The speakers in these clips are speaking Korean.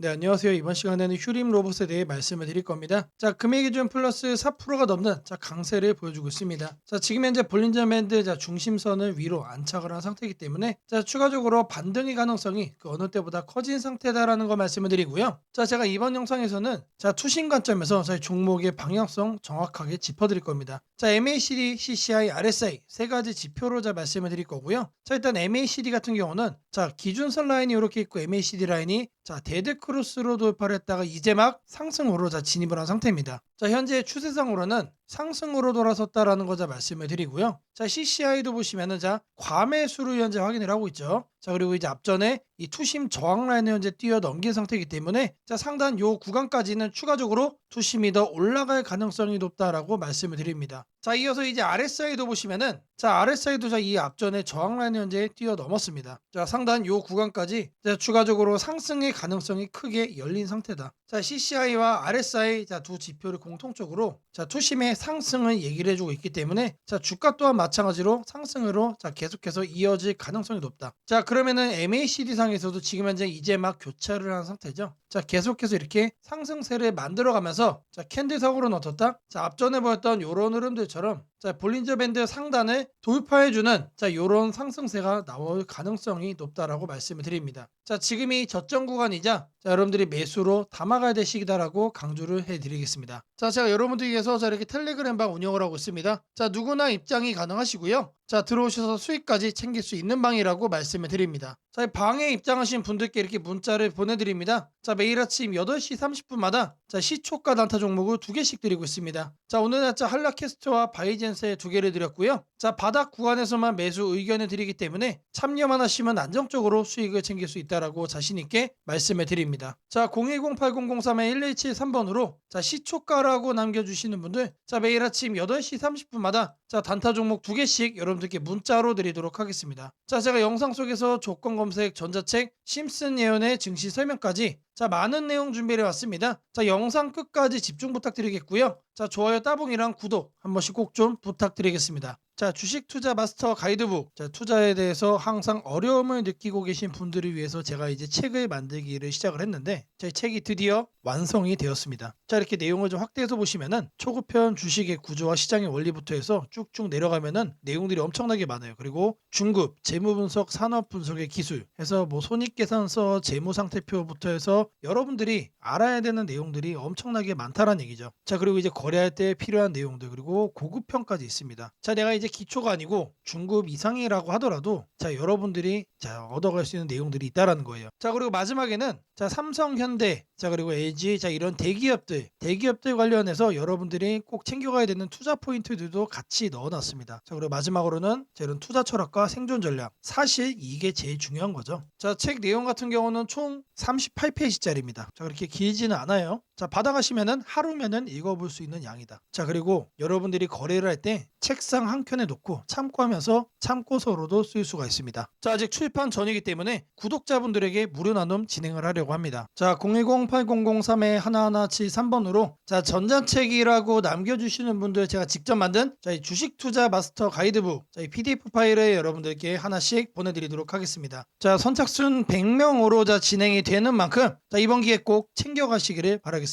네, 안녕하세요. 이번 시간에는 휴림 로봇에 대해 말씀을 드릴 겁니다. 자, 금액 기준 플러스 4%가 넘는 강세를 보여주고 있습니다. 자, 지금 현재 볼린저 밴드 중심선을 위로 안착을 한 상태이기 때문에 추가적으로 반등의 가능성이 그 어느 때보다 커진 상태다라는 거 말씀을 드리고요. 자, 제가 이번 영상에서는 투신 관점에서 저희 종목의 방향성 정확하게 짚어드릴 겁니다. 자, MACD, CCI, RSI 세 가지 지표로 말씀을 드릴 거고요. 자, 일단 MACD 같은 경우는 기준선 라인이 이렇게 있고 MACD 라인이 데드 크로스로 돌파를 했다가 이제 막 상승으로 진입을 한 상태입니다. 현재 추세상으로는 상승으로 돌아섰다라는 거 말씀을 드리고요. CCI도 보시면은 과매수를 현재 확인을 하고 있죠. 그리고 이제 앞전에 이 투심 저항 라인을 현재 뛰어넘긴 상태이기 때문에 상단 요 구간까지는 추가적으로 투심이 더 올라갈 가능성이 높다라고 말씀을 드립니다. 이어서 이제 RSI도 보시면은 RSI도 이 앞전에 저항 라인을 현재 뛰어넘었습니다. 상단 요 구간까지 추가적으로 상승의 가능성이 크게 열린 상태다. CCI와 RSI 두 지표를 공통적으로 투심의 상승을 얘기를 해주고 있기 때문에 주가 또한 마찬가지로 상승으로 계속해서 이어질 가능성이 높다. 그러면은 MACD 상에서도 지금 현재 이제 막 교차를 한 상태죠. 계속해서 이렇게 상승세를 만들어가면서 캔들석으로는 어떻다? 앞전에 보였던 요런 흐름들처럼 볼린저 밴드 상단을 돌파해주는 요런 상승세가 나올 가능성이 높다라고 말씀을 드립니다. 지금이 저점 구간이자 여러분들이 매수로 담아가야 될 시기다라고 강조를 해드리겠습니다. 제가 여러분들 위해서 이렇게 텔레그램방 운영을 하고 있습니다. 누구나 입장이 가능하시고요. 들어오셔서 수익까지 챙길 수 있는 방이라고 말씀을 드립니다. 방에 입장하신 분들께 이렇게 문자를 보내드립니다. 매일 아침 8시 30분마다 시초가 단타 종목을 2개씩 드리고 있습니다. 오늘은 한라캐스트와 바이젠스의 2개를 드렸고요. 바닥 구간에서만 매수 의견을 드리기 때문에 참여만 하시면 안정적으로 수익을 챙길 수 있다라고 자신있게 말씀을 드립니다. 010-8003-1173번으로 시초가라고 남겨주시는 분들 매일 아침 8시 30분마다 단타 종목 2개씩 여러분들께 문자로 드리도록 하겠습니다. 제가 영상 속에서 조건 검색, 전자책, 심슨 예언의 증시 설명까지 많은 내용 준비해 왔습니다. 영상 끝까지 집중 부탁드리겠고요. 좋아요, 따봉이랑 구독 한 번씩 꼭 좀 부탁드리겠습니다. 주식 투자 마스터 가이드북, 투자에 대해서 항상 어려움을 느끼고 계신 분들을 위해서 제가 이제 책을 만들기를 시작을 했는데 제 책이 드디어 완성이 되었습니다. 이렇게 내용을 좀 확대해서 보시면은 초급편 주식의 구조와 시장의 원리부터 해서 쭉쭉 내려가면은 내용들이 엄청나게 많아요. 그리고 중급, 재무 분석, 산업 분석의 기술 해서 손익계산서, 재무상태표부터 해서 여러분들이 알아야 되는 내용들이 엄청나게 많다라는 얘기죠. 그리고 이제 거래할 때 필요한 내용들, 그리고 고급편까지 있습니다. 내가 이제 기초가 아니고 중급 이상이라고 하더라도 여러분들이 얻어갈 수 있는 내용들이 있다라는 거예요. 그리고 마지막에는 삼성, 현대, 그리고 LG 이런 대기업들 관련해서 여러분들이 꼭 챙겨가야 되는 투자 포인트들도 같이 넣어놨습니다. 그리고 마지막으로는 이런 투자 철학과 생존 전략, 사실 이게 제일 중요한 거죠. 책 내용 같은 경우는 총 38페이지짜리입니다. 그렇게 길지는 않아요. 받아가시면은 하루면은 읽어볼 수 있는 양이다. 그리고 여러분들이 거래를 할 때 책상 한 켠에 놓고 참고하면서 참고서로도 쓸 수가 있습니다. 아직 출판 전이기 때문에 구독자분들에게 무료 나눔 진행을 하려고 합니다. 010-8003-1173번으로 전자책이라고 남겨주시는 분들 제가 직접 만든 주식 투자 마스터 가이드북 PDF 파일을 여러분들께 하나씩 보내드리도록 하겠습니다. 선착순 100명으로 진행이 되는 만큼 이번 기회에 꼭 챙겨가시기를 바라겠습니다.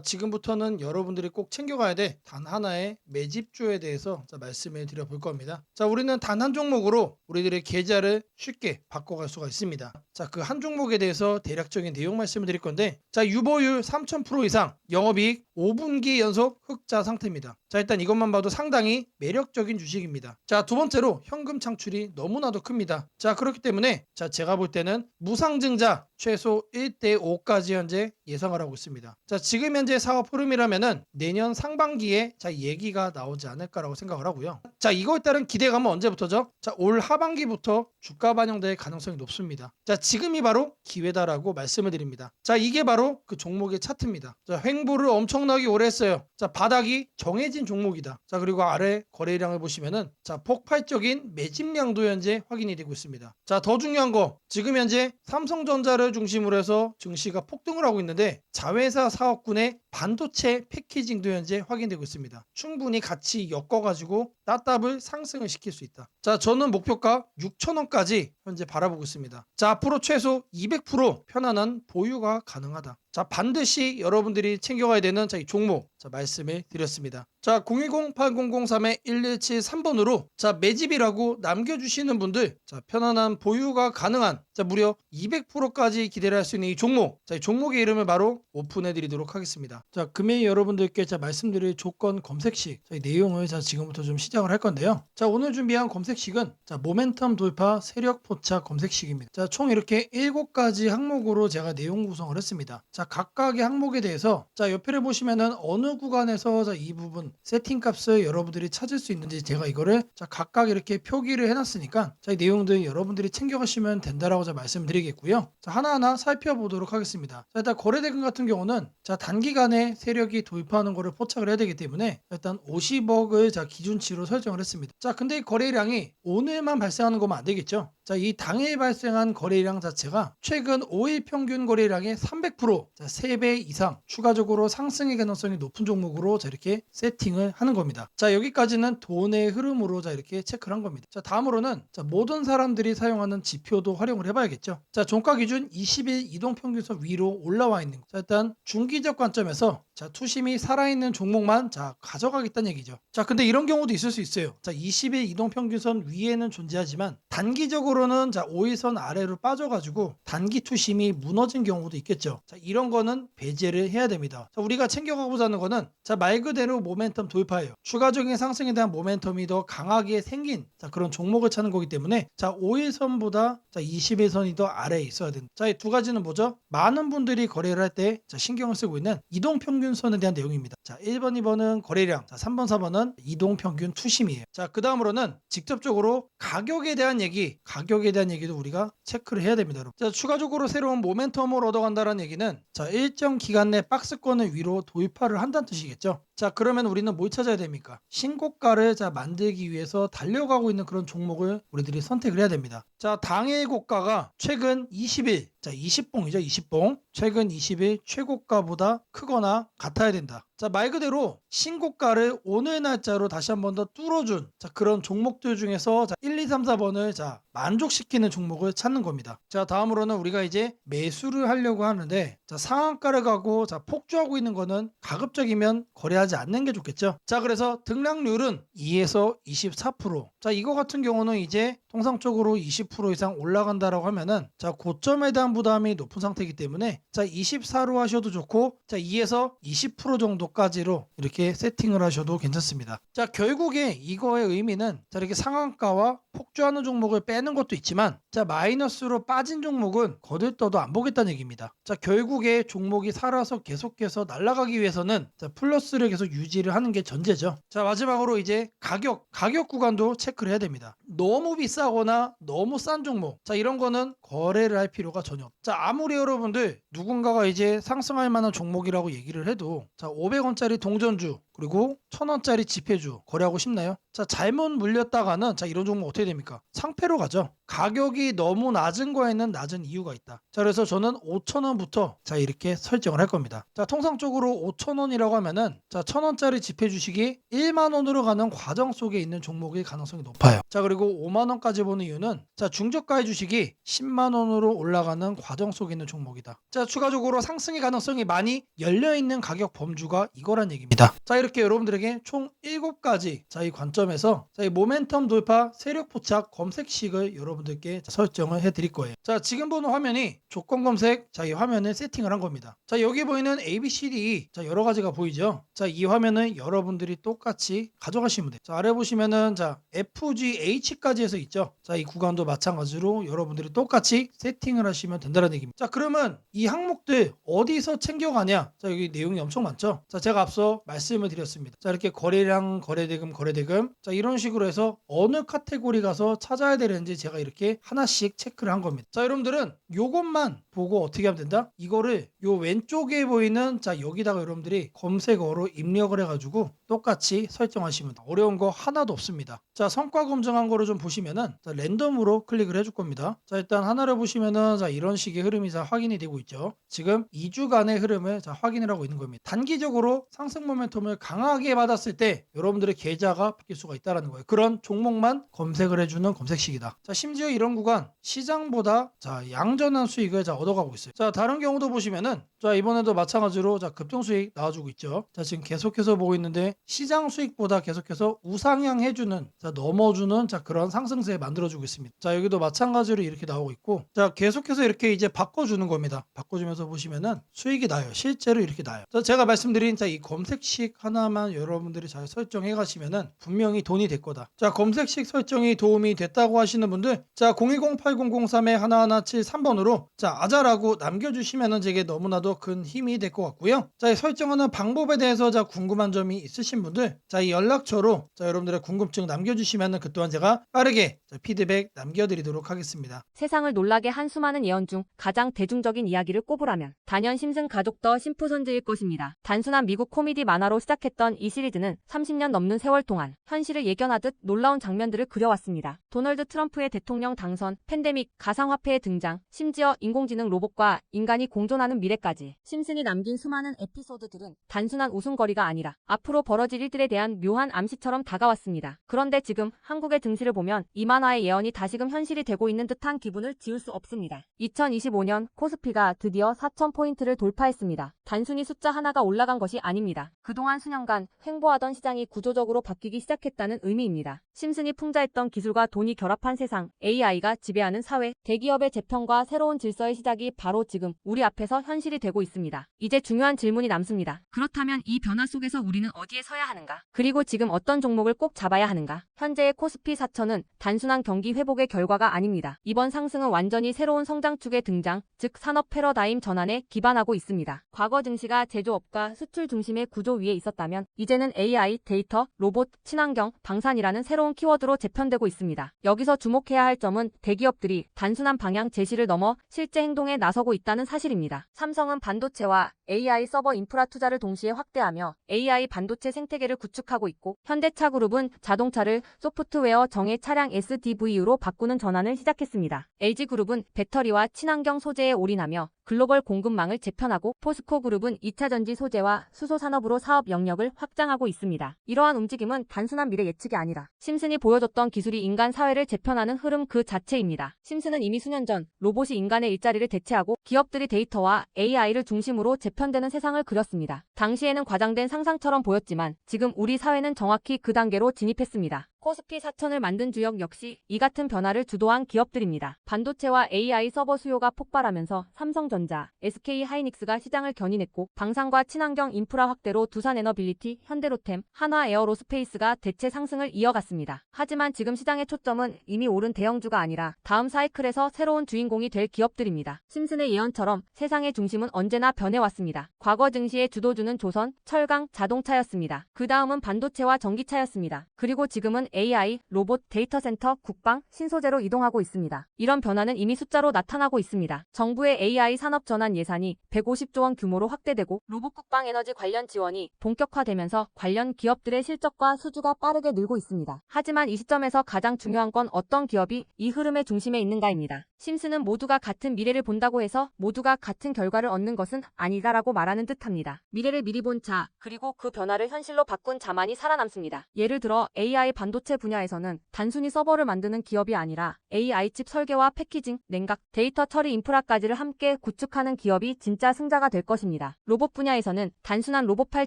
지금부터는 여러분들이 꼭 챙겨가야 돼 단 하나의 매집주에 대해서 말씀을 드려볼 겁니다. 우리는 단 한 종목으로 우리들의 계좌를 쉽게 바꿔갈 수가 있습니다. 그 한 종목에 대해서 대략적인 내용 말씀을 드릴 건데 유보율 3000% 이상, 영업이익 5분기 연속 흑자 상태입니다. 일단 이것만 봐도 상당히 매력적인 주식입니다. 두 번째로 현금 창출이 너무나도 큽니다. 그렇기 때문에 제가 볼 때는 무상증자 최소 1대5까지 현재 예상을 하고 있습니다. 지금 현재 사업 흐름이라면은 내년 상반기에 얘기가 나오지 않을까라고 생각을 하고요. 이거에 따른 기대감은 언제부터죠? 올 하반기부터 주가 반영될 가능성이 높습니다. 지금이 바로 기회다라고 말씀을 드립니다. 이게 바로 그 종목의 차트입니다. 횡보를 엄청나게 오래 했어요. 바닥이 정해진 종목이다. 그리고 아래 거래량을 보시면은 폭발적인 매집량도 현재 확인이 되고 있습니다. 더 중요한 거, 지금 현재 삼성전자를 중심으로 해서 증시가 폭등을 하고 있는데 자회사 사업군의 반도체 패키징도 현재 확인되고 있습니다. 충분히 같이 엮어가지고 따답을 상승을 시킬 수 있다. 자, 저는 목표가 6,000원까지 현재 바라보고 있습니다. 자, 앞으로 최소 200% 편안한 보유가 가능하다. 자, 반드시 여러분들이 챙겨가야 되는 이 종목 말씀을 드렸습니다. 자, 010-8003-1173번으로 매집이라고 남겨주시는 분들 편안한 보유가 가능한 무려 200%까지 기대를 할 수 있는 이 종목, 이 종목의 이름을 바로 오픈해 드리도록 하겠습니다. 자, 금일 여러분들께 말씀드릴 조건 검색식 이 내용을 지금부터 좀 시작을 할 건데요. 자, 오늘 준비한 검색식은 모멘텀 돌파 세력 포착 검색식입니다. 자, 총 이렇게 7가지 항목으로 제가 내용 구성을 했습니다. 자, 각각의 항목에 대해서 옆에를 보시면은 어느 구간에서 이 부분 세팅 값을 여러분들이 찾을 수 있는지 제가 이거를 각각 이렇게 표기를 해놨으니까 이 내용들 여러분들이 챙겨가시면 된다라고 말씀드리겠고요. 하나하나 살펴보도록 하겠습니다. 자, 일단 거래대금 같은 경우는 단기간에 세력이 돌파하는 것을 포착을 해야 되기 때문에 일단 50억을 기준치로 설정을 했습니다. 자, 근데 이 거래량이 오늘만 발생하는 거면 안 되겠죠. 자, 이 당일 발생한 거래량 자체가 최근 5일 평균 거래량의 300%, 3배 이상 추가적으로 상승의 가능성이 높은 종목으로 이렇게 세팅을 하는 겁니다. 자, 여기까지는 돈의 흐름으로 이렇게 체크를 한 겁니다. 자, 다음으로는 모든 사람들이 사용하는 지표도 활용을 해봐야겠죠. 자, 종가 기준 20일 이동 평균선 위로 올라와 있는 거. 자, 일단 중기적 관점에서 투심이 살아있는 종목만 가져가겠다는 얘기죠. 자, 근데 이런 경우도 있을 수 있어요. 자, 20일 이동 평균선 위에는 존재하지만 단기적으로는 5일선 아래로 빠져가지고 단기 투심이 무너진 경우도 있겠죠. 자, 이런 거는 배제를 해야 됩니다. 자, 우리가 챙겨가고자 하는 거는 말 그대로 모멘텀 돌파예요. 추가적인 상승에 대한 모멘텀이 더 강하게 생긴 그런 종목을 찾는 거기 때문에 5일선보다 20일선이 더 아래에 있어야 된다. 자, 이 두 가지는 뭐죠? 많은 분들이 거래를 할 때 신경을 쓰고 있는 이동평균선에 대한 내용입니다. 자, 1번, 2번은 거래량, 3번, 4번은 이동평균 투심이에요. 자, 그 다음으로는 직접적으로 가격에 대한 얘기도 우리가 체크를 해야 됩니다. 여러분. 자, 추가적으로 새로운 모멘텀을 얻어간다는 얘기는 일정 기간 내 박스권을 위로 돌파를 한다는 뜻이겠죠. 자, 그러면 우리는 뭘 찾아야 됩니까? 신고가를 만들기 위해서 달려가고 있는 그런 종목을 우리들이 선택을 해야 됩니다. 자, 당일 고가가 최근 20일, 20봉이죠, 20봉. 최근 20일 최고가보다 크거나 같아야 된다. 자, 말 그대로 신고가를 오늘 날짜로 다시 한 번 더 뚫어준 그런 종목들 중에서 1, 2, 3, 4번을 만족시키는 종목을 찾는 겁니다. 자, 다음으로는 우리가 이제 매수를 하려고 하는데 상한가를 가고 폭주하고 있는 거는 가급적이면 거래하지 않는 게 좋겠죠. 자, 그래서 등락률은 2에서 24%. 자, 이거 같은 경우는 이제 통상적으로 20% 이상 올라간다라고 하면은 고점에 대한 부담이 높은 상태이기 때문에 24로 하셔도 좋고 2에서 20% 정도까지로 이렇게 세팅을 하셔도 괜찮습니다. 자, 결국에 이거의 의미는 이렇게 상한가와 폭주하는 종목을 빼는 것도 있지만 마이너스로 빠진 종목은 거들떠도 안 보겠다는 얘기입니다. 자, 결국에 종목이 살아서 계속해서 날아가기 위해서는 플러스를 계속 유지를 하는 게 전제죠. 자, 마지막으로 이제 가격 구간도 체크를 해야 됩니다. 너무 비싸거나 너무 싼 종목, 이런 거는 거래를 할 필요가 전혀 없다. 자, 아무리 여러분들 누군가가 이제 상승할 만한 종목이라고 얘기를 해도 500원짜리 동전주 그리고 1000원짜리 지폐주 거래하고 싶나요? 자, 잘못 물렸다가는 이런 종목 어떻게 됩니까? 상패로 가죠. 가격이 너무 낮은 거에는 낮은 이유가 있다. 자, 그래서 저는 5,000원부터 이렇게 설정을 할 겁니다. 자, 통상적으로 5,000원이라고 하면은 1,000원짜리 지폐 주식이 1만 원으로 가는 과정 속에 있는 종목일 가능성이 높아요. 자, 그리고 5만 원까지 보는 이유는 중저가의 주식이 10만 원으로 올라가는 과정 속에 있는 종목이다. 자, 추가적으로 상승의 가능성이 많이 열려 있는 가격 범주가 이거란 얘기입니다. 자, 이렇게 여러분들에게 총 7가지 이 관점에서 이 모멘텀 돌파 세력 포착 검색식을 여러분들께 설정을 해 드릴 거예요. 자, 지금 보는 화면이 조건 검색 이 화면을 세팅을 한 겁니다. 자, 여기 보이는 ABCD 여러 가지가 보이죠. 자, 이 화면은 여러분들이 똑같이 가져가시면 돼요. 자, 아래 보시면은 FGH까지 해서 있죠. 자, 이 구간도 마찬가지로 여러분들이 똑같이 세팅을 하시면 된다는 얘기입니다. 자, 그러면 이 항목들 어디서 챙겨가냐? 자, 여기 내용이 엄청 많죠. 자, 제가 앞서 말씀을 드렸습니다. 자, 이렇게 거래량, 거래대금, 지금 자 이런 식으로 해서 어느 카테고리 가서 찾아야 되는지 제가 이렇게 하나씩 체크를 한 겁니다. 자 여러분들은 요것만 보고 어떻게 하면 된다? 이거를 요 왼쪽에 보이는 자 여기다가 여러분들이 검색어로 입력을 해가지고 똑같이 설정하시면 돼요. 어려운 거 하나도 없습니다. 자 성과 검증한 거를 좀 보시면은 자, 랜덤으로 클릭을 해줄 겁니다. 자 일단 하나를 보시면은 자 이런 식의 흐름이 자 확인이 되고 있죠. 지금 2주간의 흐름을 자 확인을 하고 있는 겁니다. 단기적으로 상승 모멘텀을 강하게 받았을 때 여러분들의 계좌가 바뀔 수가 있다는 거예요. 그런 종목만 검색을 해주는 검색식이다. 자 심지어 이런 구간 시장보다 자 양전한 수익을 자 얻어가고 있어요. 자 다른 경우도 보시면은 자 이번에도 마찬가지로 자 급등 수익 나와주고 있죠. 자 지금 계속해서 보고 있는데 시장 수익보다 계속해서 우상향 해주는 자 넘어주는 자 그런 상승세 만들어주고 있습니다. 자 여기도 마찬가지로 이렇게 나오고 있고 자 계속해서 이렇게 이제 바꿔주는 겁니다. 바꿔주면서 보시면은 수익이 나요. 실제로 이렇게 나요. 자 제가 말씀드린 자 이 검색식 하나만 여러분들이 잘 설정해 가시면은 분명히 돈이 될 거다. 자 검색식 설정이 도움이 됐다고 하시는 분들 자 010-8003-1173번으로 자 아자라고 남겨주시면은 제게 너무나도 큰 힘이 될 것 같고요. 자 설정하는 방법에 대해서 자 궁금한 점이 있으신 분들 자 이 연락처로 자 여러분들의 궁금증 남겨주시면은 그 또한 제가 빠르게 자 피드백 남겨드리도록 하겠습니다. 세상을 놀라게 한 수많은 예언 중 가장 대중적인 이야기를 꼽으라면 단연 심슨 가족 더 심프선즈일 것입니다. 단순한 미국 코미디 만화로 시작했던 이 시리즈는 30년 넘는 세월 동안 현실을 예견하듯 놀라운 장면들을 그려왔습니다. 도널드 트럼프의 대통령 당선, 팬데믹, 가상화폐의 등장, 심지어 인공지능 로봇과 인간이 공존하는 미래까지 심슨이 남긴 수많은 에피소드들은 단순한 웃음거리가 아니라 앞으로 벌어질 일들에 대한 묘한 암시처럼 다가왔습니다. 그런데 지금 한국의 증시를 보면 이 만화의 예언이 다시금 현실이 되고 있는 듯한 기분을 지울 수 없습니다. 2025년 코스피가 드디어 4,000포인트를 돌파했습니다. 단순히 숫자 하나가 올라간 것이 아닙니다. 그동안 수년간 횡보하던 시장이 구조적으로 바뀌기 시작했다는 의미입니다. 심슨이 풍자했던 기술과 돈이 결합한 세상, AI가 지배하는 사회, 대기업의 재편과 새로운 질서의 시작이 바로 지금 우리 앞에서 현실이 되고 있습니다. 이제 중요한 질문이 남습니다. 그렇다면 이 변화 속에서 우리는 어디에 서야 하는가? 그리고 지금 어떤 종목을 꼭 잡아야 하는가? 현재의 코스피 4천은 단순한 경기 회복의 결과가 아닙니다. 이번 상승은 완전히 새로운 성장축의 등장, 즉 산업 패러다임 전환에 기반하고 있습니다. 과거 증시가 제조업과 수출 중심의 구조 위에 있었다면 이제는 AI, 데이터, 로봇, 친환경, 방산이라는 새로운 키워드로 재편되고 있습니다. 여기서 주목해야 할 점은 대기업들이 단순한 방향 제시를 넘어 실제 행동에 나서고 있다는 사실입니다. 삼성은 반도체와 AI 서버 인프라 투자를 동시에 확대하며 AI 반도체 생태계를 구축하고 있고 현대차그룹은 자동차를 소프트웨어 정예 차량 SDV로 바꾸는 전환을 시작했습니다. LG그룹은 배터리와 친환경 소재에 올인하며 글로벌 공급망을 재편하고 포스코그룹은 2차전지 소재와 수소 산업으로 사업 영역을 확장하고 있습니다. 이러한 움직임은 단순한 미래 예측이 아니라 심슨이 보여줬던 기술이 인간 사회를 재편하는 흐름 그 자체입니다. 심슨은 이미 수년 전 로봇이 인간의 일자리를 대체하고 기업들이 데이터와 AI를 중심으로 재편되는 세상을 그렸습니다. 당시에는 과장된 상상처럼 보였지만 지금 우리 사회는 정확히 그 단계로 진입했습니다. 코스피 4천을 만든 주역 역시 이 같은 변화를 주도한 기업들입니다. 반도체와 AI 서버 수요가 폭발하면서 삼성전자, SK하이닉스가 시장을 견인했고 방산과 친환경 인프라 확대로 두산에너빌리티, 현대로템, 한화에어로스페이스가 대체 상승을 이어갔습니다. 하지만 지금 시장의 초점은 이미 오른 대형주가 아니라 다음 사이클에서 새로운 주인공이 될 기업들입니다. 심슨의 예언처럼 세상의 중심은 언제나 변해왔습니다. 과거 증시의 주도주는 조선, 철강, 자동차였습니다. 그 다음은 반도체와 전기차였습니다. 그리고 지금은 AI, 로봇, 데이터 센터, 국방, 신소재로 이동하고 있습니다. 이런 변화는 이미 숫자로 나타나고 있습니다. 정부의 AI 산업 전환 예산이 150조 원 규모로 확대되고 로봇 국방 에너지 관련 지원이 본격화되면서 관련 기업들의 실적과 수주가 빠르게 늘고 있습니다. 하지만 이 시점에서 가장 중요한 건 어떤 기업이 이 흐름의 중심에 있는가입니다. 심슨은 모두가 같은 미래를 본다고 해서 모두가 같은 결과를 얻는 것은 아니다라고 말하는 듯합니다. 미래를 미리 본 자, 그리고 그 변화를 현실로 바꾼 자만이 살아남습니다. 예를 들어 AI 반도체 분야에서는 단순히 서버를 만드는 기업이 아니라 AI 칩 설계와 패키징, 냉각, 데이터 처리 인프라까지를 함께 구축하는 기업이 진짜 승자가 될 것입니다. 로봇 분야에서는 단순한 로봇팔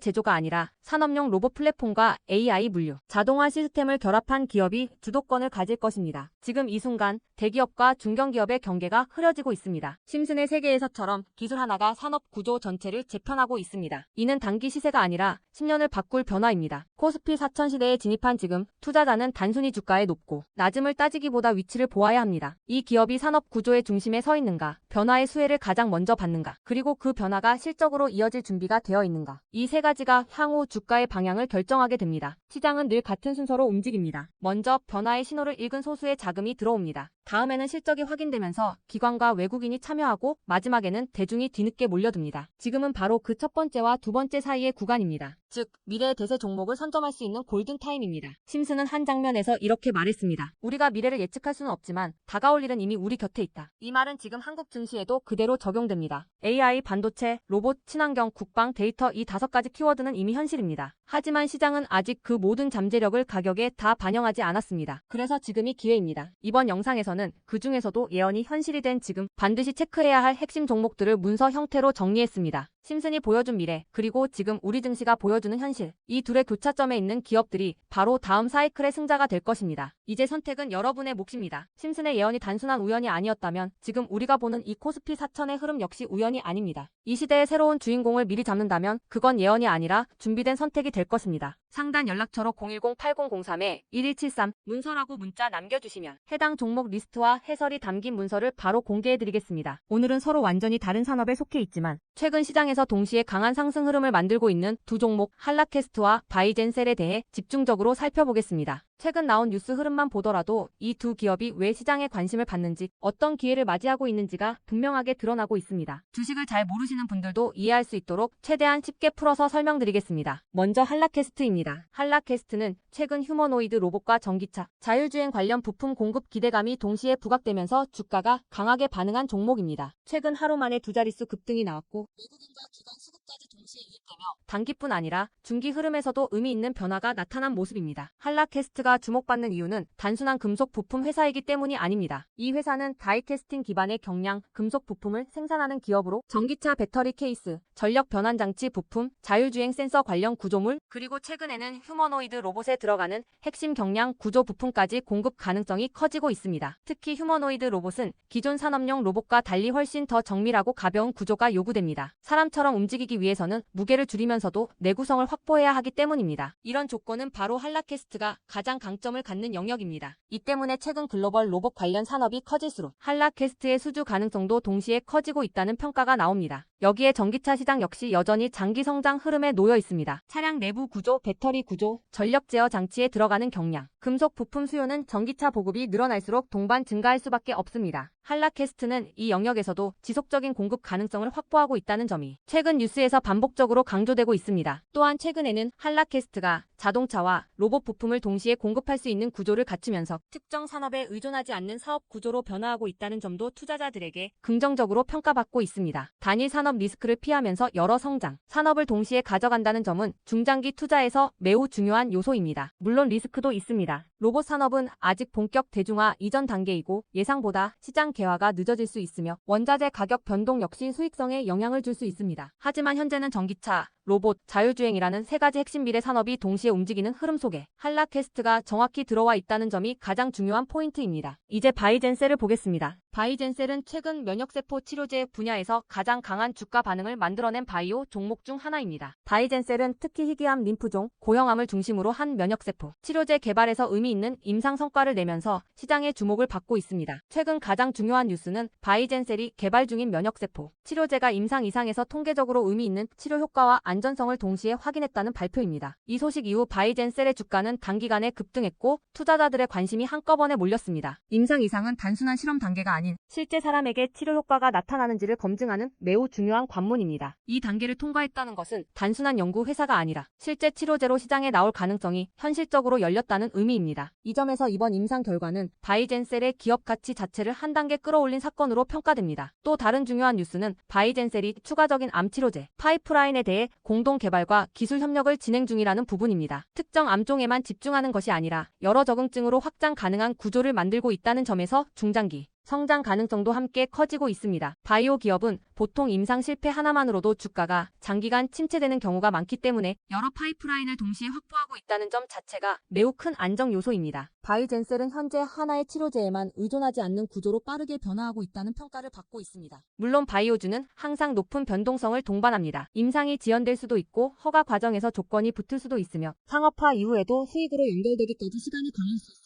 제조가 아니라 산업용 로봇 플랫폼과 AI 물류, 자동화 시스템을 결합한 기업이 주도권을 가질 것입니다. 지금 이 순간 대기업과 중견기업의 경계가 흐려지고 있습니다. 심슨의 세계에서처럼 기술 하나가 산업 구조 전체를 재편하고 있습니다. 이는 단기 시세가 아니라 10년을 바꿀 변화입니다. 코스피 4천 시대에 진입한 지금 투자자는 단순히 주가의 높고 낮음을 따지기보다 위치를 보아야 합니다. 이 기업이 산업 구조의 중심에 서 있는가, 변화의 수혜를 가장 먼저 받는가, 그리고 그 변화가 실적으로 이어질 준비가 되어 있는가. 이 세 가지가 향후 주가의 방향을 결정하게 됩니다. 시장은 늘 같은 순서로 움직입니다. 먼저 변화의 신호를 읽은 소수의 자금이 들어옵니다. 다음에는 실적이 확인되면서 기관과 외국인이 참여하고 마지막에는 대중이 뒤늦게 몰려듭니다. 지금은 바로 그 첫 번째와 두 번째 사이의 구간입니다. 즉, 미래의 대세 종목을 선점할 수 있는 골든타임입니다. 심슨은 한 장면에서 이렇게 말했습니다. 우리가 미래를 예측할 수는 없지만 다가올 일은 이미 우리 곁에 있다. 이 말은 지금 한국 증시에도 그대로 적용됩니다. AI, 반도체, 로봇, 친환경, 국방, 데이터 이 5가지 키워드는 이미 현실입니다. 하지만 시장은 아직 그 모든 잠재력을 가격에 다 반영하지 않았습니다. 그래서 지금이 기회입니다. 이번 영상에서는 그 중에서도 예언이 현실이 된 지금 반드시 체크해야 할 핵심 종목들을 문서 형태로 정리했습니다. 심슨이 보여준 미래, 그리고 지금 우리 증시가 보여주는 현실. 이 둘의 교차점에 있는 기업들이 바로 다음 사이클의 승자가 될 것입니다. 이제 선택은 여러분의 몫입니다. 심슨의 예언이 단순한 우연이 아니었다면 지금 우리가 보는 이 코스피 4000의 흐름 역시 우연이 아닙니다. 이 시대의 새로운 주인공을 미리 잡는다면 그건 예언이 아니라 준비된 선택이 될 것입니다. 상단 연락처로 010-8003-1173 문서라고 문자 남겨주시면 해당 종목 리스트와 해설이 담긴 문서를 바로 공개해드리겠습니다. 오늘은 서로 완전히 다른 산업에 속해 있지만 최근 시장에서 동시에 강한 상승 흐름을 만들고 있는 두 종목 한라캐스트와 바이젠셀에 대해 집중적으로 살펴보겠습니다. 최근 나온 뉴스 흐름만 보더라도 이 두 기업이 왜 시장에 관심을 받는지, 어떤 기회를 맞이하고 있는지가 분명하게 드러나고 있습니다. 주식을 잘 모르시는 분들도 이해할 수 있도록 최대한 쉽게 풀어서 설명드리겠습니다. 먼저 한라캐스트입니다. 한라캐스트는 최근 휴머노이드 로봇과 전기차, 자율주행 관련 부품 공급 기대감이 동시에 부각되면서 주가가 강하게 반응한 종목입니다. 최근 하루 만에 두 자릿수 급등이 나왔고 외국인과 기관 수급까지 동시에 유입되며 단기뿐 아니라 중기 흐름에서도 의미 있는 변화가 나타난 모습입니다. 한라캐스트가 주목받는 이유는 단순한 금속 부품 회사이기 때문이 아닙니다. 이 회사는 다이캐스팅 기반의 경량 금속 부품을 생산하는 기업으로 전기차 배터리 케이스, 전력 변환 장치 부품, 자율주행 센서 관련 구조물, 그리고 최근에는 휴머노이드 로봇에 들어가는 핵심 경량 구조 부품까지 공급 가능성이 커지고 있습니다. 특히 휴머노이드 로봇은 기존 산업용 로봇과 달리 훨씬 더 정밀하고 가벼운 구조가 요구됩니다. 사람처럼 움직이기 위해서는 무게를 줄이면서도 내구성을 확보해야 하기 때문입니다. 이런 조건은 바로 한라캐스트가 가장 강점을 갖는 영역입니다. 이 때문에 최근 글로벌 로봇 관련 산업이 커질수록 한라캐스트의 수주 가능성도 동시에 커지고 있다는 평가가 나옵니다. 여기에 전기차 시장 역시 여전히 장기 성장 흐름에 놓여 있습니다. 차량 내부 구조, 배터리 구조, 전력 제어 장치에 들어가는 경량, 금속 부품 수요는 전기차 보급이 늘어날수록 동반 증가할 수밖에 없습니다. 한라캐스트는 이 영역에서도 지속적인 공급 가능성을 확보하고 있다는 점이 최근 뉴스에서 반복적으로 강조되고 있습니다. 또한 최근에는 한라캐스트가 자동차와 로봇 부품을 동시에 공급할 수 있는 구조를 갖추면서 특정 산업에 의존하지 않는 사업 구조로 변화하고 있다는 점도 투자자들에게 긍정적으로 평가받고 있습니다. 단일 산업 리스크를 피하면서 여러 성장, 산업을 동시에 가져간다는 점은 중장기 투자에서 매우 중요한 요소입니다. 물론 리스크도 있습니다. 로봇 산업은 아직 본격 대중화 이전 단계이고 예상보다 시장 개화가 늦어질 수 있으며 원자재 가격 변동 역시 수익성에 영향을 줄 수 있습니다. 하지만 현재는 전기차, 로봇, 자율주행이라는 세 가지 핵심 미래 산업이 동시에 움직이는 흐름 속에 한라캐스트가 정확히 들어와 있다는 점이 가장 중요한 포인트입니다. 이제 바이젠셀을 보겠습니다. 바이젠셀은 최근 면역세포 치료제 분야에서 가장 강한 주가 반응을 만들어낸 바이오 종목 중 하나입니다. 바이젠셀은 특히 희귀암 림프종, 고형암을 중심으로 한 면역세포 치료제 개발에서 의미 있는 임상 성과를 내면서 시장의 주목을 받고 있습니다. 최근 가장 중요한 뉴스는 바이젠셀이 개발 중인 면역세포 치료제가 임상 이상에서 통계적으로 의미 있는 치료 효과와 안전성을 동시에 확인했다는 발표입니다. 이 소식 이후 바이젠셀의 주가는 단기간에 급등했고 투자자들의 관심이 한꺼번에 몰렸습니다. 임상 이상은 단순한 실험 단계가 아닌 실제 사람에게 치료 효과가 나타나는지를 검증하는 매우 중요한 관문입니다. 이 단계를 통과했다는 것은 단순한 연구 회사가 아니라 실제 치료제로 시장에 나올 가능성이 현실적으로 열렸다는 의미입니다. 이 점에서 이번 임상 결과는 바이젠셀의 기업 가치 자체를 한 단계 끌어올린 사건으로 평가됩니다. 또 다른 중요한 뉴스는 바이젠셀이 추가적인 암 치료제 파이프라인에 대해 공동 개발과 기술 협력을 진행 중이라는 부분입니다. 특정 암종에만 집중하는 것이 아니라 여러 적응증으로 확장 가능한 구조를 만들고 있다는 점에서 중장기 성장 가능성도 함께 커지고 있습니다. 바이오 기업은 보통 임상 실패 하나만으로도 주가가 장기간 침체되는 경우가 많기 때문에 여러 파이프라인을 동시에 확보하고 있다는 점 자체가 매우 큰 안정 요소입니다. 바이젠셀은 현재 하나의 치료제에만 의존하지 않는 구조로 빠르게 변화하고 있다는 평가를 받고 있습니다. 물론 바이오주는 항상 높은 변동성을 동반합니다. 임상이 지연될 수도 있고 허가 과정에서 조건이 붙을 수도 있으며 상업화 이후에도 수익으로 연결되기까지 시간이 걸릴 수 있습니다.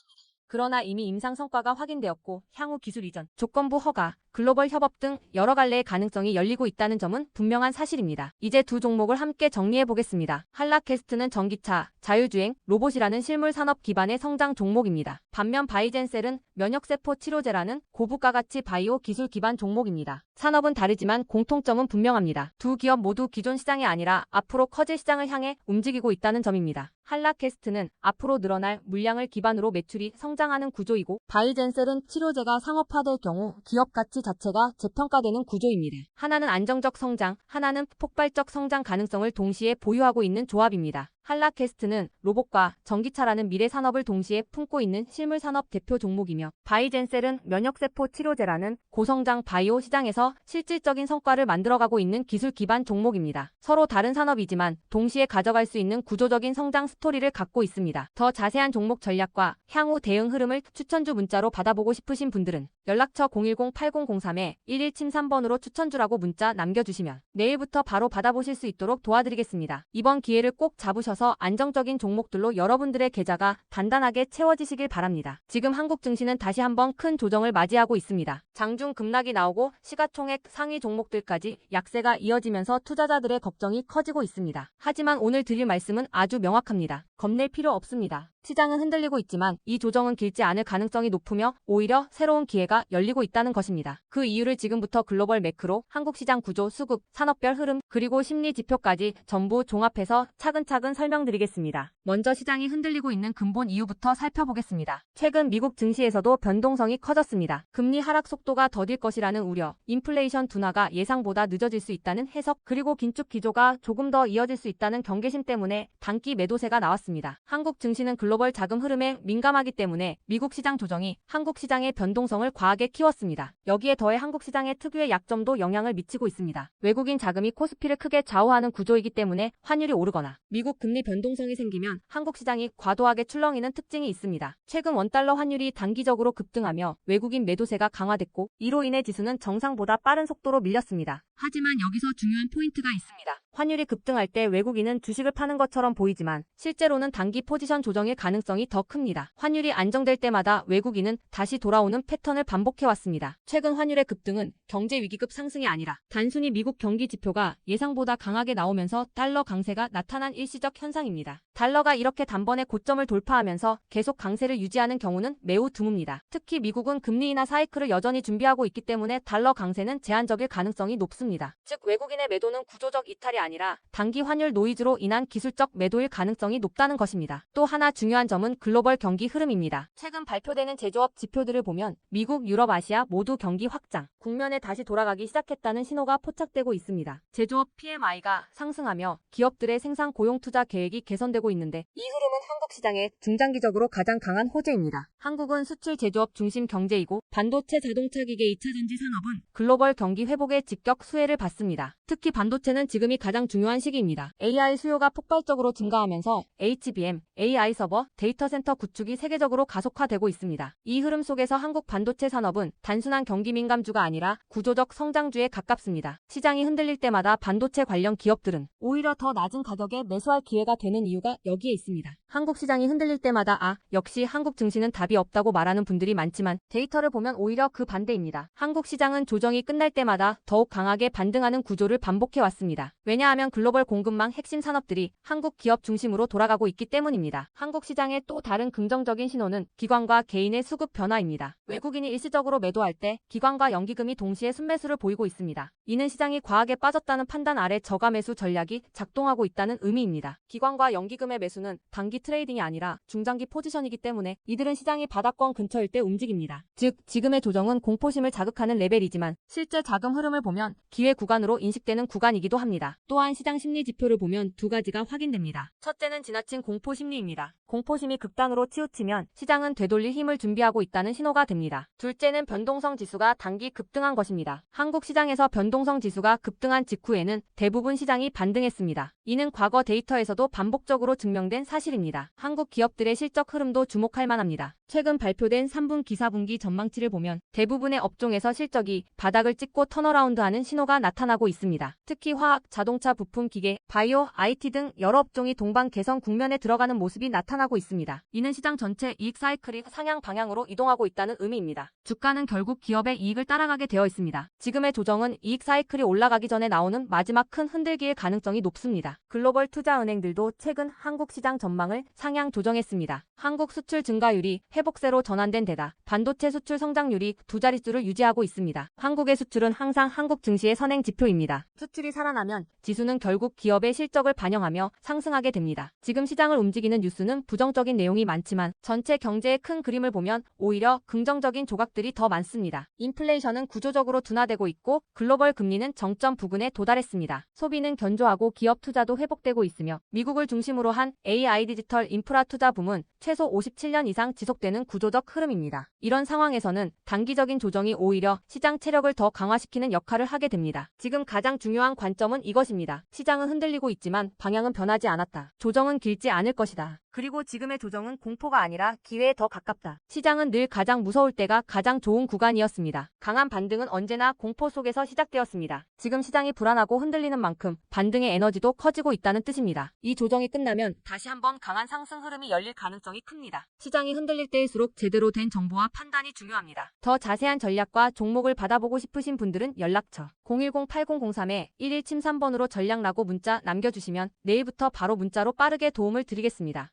그러나 이미 임상 성과가 확인되었고 향후 기술 이전, 조건부 허가, 글로벌 협업 등 여러 갈래의 가능성이 열리고 있다는 점은 분명한 사실입니다. 이제 두 종목을 함께 정리해 보겠습니다. 한락캐스트는 전기차, 자율주행, 로봇이라는 실물 산업 기반의 성장 종목입니다. 반면 바이젠셀은 면역세포 치료제라는 고부가 가치 바이오 기술 기반 종목입니다. 산업은 다르지만 공통점은 분명합니다. 두 기업 모두 기존 시장이 아니라 앞으로 커질 시장을 향해 움직이고 있다는 점입니다. 한락캐스트는 앞으로 늘어날 물량을 기반으로 매출이 성장하는 구조이고, 바이젠셀은 치료제가 상업화될 경우 기업 가치 자체가 재평가되는 구조입니다. 하나는 안정적 성장, 하나는 폭발적 성장 가능성을 동시에 보유하고 있는 조합입니다. 한락캐스트는 로봇과 전기차라는 미래 산업을 동시에 품고 있는 실물 산업 대표 종목이며, 바이젠셀은 면역세포 치료제라는 고성장 바이오 시장에서 실질적인 성과를 만들어가고 있는 기술 기반 종목입니다. 서로 다른 산업이지만 동시에 가져갈 수 있는 구조적인 성장 스토리를 갖고 있습니다. 더 자세한 종목 전략과 향후 대응 흐름을 추천주 문자로 받아보고 싶으신 분들은 연락처 010-8003-1173번으로 추천주라고 문자 남겨주시면 내일부터 바로 받아보실 수 있도록 도와드리겠습니다. 이번 기회를 꼭 잡으셔서 안정적인 종목들로 여러분들의 계좌가 단단하게 채워지시길 바랍니다. 지금 한국 증시는 다시 한번 큰 조정을 맞이하고 있습니다. 장중 급락이 나오고 시가총액 상위 종목들까지 약세가 이어지면서 투자자들의 걱정이 커지고 있습니다. 하지만 오늘 드릴 말씀은 아주 명확합니다. 겁낼 필요 없습니다. 시장은 흔들리고 있지만 이 조정은 길지 않을 가능성이 높으며 오히려 새로운 기회가 열리고 있다는 것입니다. 그 이유를 지금부터 글로벌 매크로, 한국 시장 구조, 수급, 산업별 흐름, 그리고 심리 지표까지 전부 종합해서 차근차근 설명드리겠습니다. 먼저 시장이 흔들리고 있는 근본 이유부터 살펴보겠습니다. 최근 미국 증시에서도 변동성이 커졌습니다. 금리 하락 속도가 더딜 것이라는 우려, 인플레이션 둔화가 예상보다 늦어질 수 있다는 해석, 그리고 긴축 기조가 조금 더 이어질 수 있다는 경계심 때문에 단기 매도세가 나왔습니다. 한국 증시는 글로벌 자금 흐름에 민감하기 때문에 미국 시장 조정이 한국 시장의 변동성을 과하게 키웠습니다. 여기에 더해 한국 시장의 특유의 약점도 영향을 미치고 있습니다. 외국인 자금이 코스피를 크게 좌우하는 구조이기 때문에 환율이 오르거나 미국 금리 변동성이 생기면 한국 시장이 과도하게 출렁이는 특징이 있습니다. 최근 원달러 환율이 단기적으로 급등하며 외국인 매도세가 강화됐고, 이로 인해 지수는 정상보다 빠른 속도로 밀렸습니다. 하지만 여기서 중요한 포인트가 있습니다. 환율이 급등할 때 외국인은 주식을 파는 것처럼 보이지만 실제로는 단기 포지션 조정일 가능성이 더 큽니다. 환율이 안정될 때마다 외국인은 다시 돌아오는 패턴을 반복해왔습니다. 최근 환율의 급등은 경제 위기급 상승이 아니라 단순히 미국 경기 지표가 예상보다 강하게 나오면서 달러 강세가 나타난 일시적 현상입니다. 달러가 이렇게 단번에 고점을 돌파하면서 계속 강세를 유지하는 경우는 매우 드뭅니다. 특히 미국은 금리 인하 사이클을 여전히 준비하고 있기 때문에 달러 강세는 제한적일 가능성이 높습니다. 즉 외국인의 매도는 구조적 이탈이 아니라 단기 환율 노이즈로 인한 기술적 매도일 가능성이 높다는 것입니다. 또 하나 중요한 점은 글로벌 경기 흐름입니다. 최근 발표되는 제조업 지표들을 보면 미국, 유럽, 아시아 모두 경기 확장, 국면에 다시 돌아가기 시작했다는 신호가 포착되고 있습니다. 제조업 PMI가 상승하며 기업들의 생산 고용 투자 계획이 개선되고 있는데, 이 흐름은 한국 시장에 중장기적으로 가장 강한 호재입니다. 한국은 수출 제조업 중심 경제이고 반도체, 자동차 기계, 2차전지 산업은 글로벌 경기 회복에 직격 수혜를 받습니다. 특히 반도체는 지금이 가장 중요한 시기입니다. AI 수요가 폭발적으로 증가하면서 HBM, AI 서버, 데이터 센터 구축이 세계적으로 가속화되고 있습니다. 이 흐름 속에서 한국 반도체 산업은 단순한 경기 민감주가 아니라 구조적 성장주에 가깝습니다. 시장이 흔들릴 때마다 반도체 관련 기업들은 오히려 더 낮은 가격에 매수할 기회가 되는 이유가 여기에 있습니다. 한국 시장이 흔들릴 때마다 역시 한국 증시는 답이 없다고 말하는 분들이 많지만 데이터를 보면 오히려 그 반대입니다. 한국 시장은 조정이 끝날 때마다 더욱 강하게 반등하는 구조를 반복해왔습니다. 왜냐하면 글로벌 공급망 핵심 산업들이 한국 기업 중심으로 돌아가고 있기 때문입니다. 한국 시장의 또 다른 긍정적인 신호는 기관과 개인의 수급 변화입니다. 외국인이 일시적으로 매도할 때 기관과 연기금이 동시에 순매수를 보이고 있습니다. 이는 시장이 과하게 빠졌다는 판단 아래 저가 매수 전략이 작동하고 있다는 의미입니다. 기관과 연기금의 매수는 단기 트레이딩이 아니라 중장기 포지션이기 때문에 이들은 시장이 바닥권 근처일 때 움직입니다. 즉 지금의 조정은 공포심을 자극하는 레벨이지만 실제 자금 흐름을 보면 기회 구간으로 인식되는 구간이기도 합니다. 또한 시장 심리 지표를 보면 두 가지가 확인됩니다. 첫째는 지나친 공포 심리입니다. 공포심이 극단으로 치우치면 시장은 되돌릴 힘을 준비하고 있다는 신호가 됩니다. 둘째는 변동성 지수가 단기 급등한 것입니다. 한국 시장에서 변동성 지수가 급등한 직후에는 대부분 시장이 반등했습니다. 이는 과거 데이터에서도 반복적으로 증명된 사실입니다. 한국 기업들의 실적 흐름도 주목할 만합니다. 최근 발표된 3분 기사분기 전망치를 보면 대부분의 업종에서 실적이 바닥을 찍고 턴어라운드하는 신호가 나타나고 있습니다. 특히 화학, 자동차 부품, 기계, 바이오, IT 등 여러 업종이 동반 개선 국면에 들어가는 모습이 나타나고 있습니다. 이는 시장 전체 이익 사이클이 상향 방향으로 이동하고 있다는 의미입니다. 주가는 결국 기업의 이익을 따라가게 되어 있습니다. 지금의 조정은 이익 사이클이 올라가기 전에 나오는 마지막 큰 흔들기일 가능성이 높습니다. 글로벌 투자은행들도 최근 한국 시장 전망을 상향 조정했습니다. 한국 수출 증가율이 회복세로 전환된 데다 반도체 수출 성장률이 두 자릿수를 유지하고 있습니다. 한국의 수출은 항상 한국 증시의 선행 지표입니다. 수출이 살아나면 지수는 결국 기업의 실적을 반영하며 상승하게 됩니다. 지금 시장을 움직이는 뉴스는 부정적인 내용이 많지만 전체 경제의 큰 그림을 보면 오히려 긍정적인 조각들이 더 많습니다. 인플레이션은 구조적으로 둔화되고 있고 글로벌 금리는 정점 부근에 도달했습니다. 소비는 견조하고 기업 투자도 회복되고 있으며 미국을 중심으로 한 AI 디지털 인프라 투자 붐은 최소 57년 이상 지속되는 구조적 흐름입니다. 이런 상황에서는 단기적인 조정이 오히려 시장 체력을 더 강화시키는 역할을 하게 됩니다. 지금 가장 중요한 관점은 이것입니다. 시장은 흔들리고 있지만 방향은 변하지 않았다. 조정은 길지 않을 것이다. 그리고 지금의 조정은 공포가 아니라 기회에 더 가깝다. 시장은 늘 가장 무서울 때가 가장 좋은 구간이었습니다. 강한 반등은 언제나 공포 속에서 시작되었습니다. 지금 시장이 불안하고 흔들리는 만큼 반등의 에너지도 커지고 있다는 뜻입니다. 이 조정이 끝나면 다시 한번 강한 상승 흐름이 열릴 가능성이 큽니다. 시장이 흔들릴 때일수록 제대로 된 정보와 판단이 중요합니다. 더 자세한 전략과 종목을 받아보고 싶으신 분들은 연락처 010-8003-1173번으로 전략 라고 문자 남겨주시면 내일부터 바로 문자로 빠르게 도움을 드리겠습니다.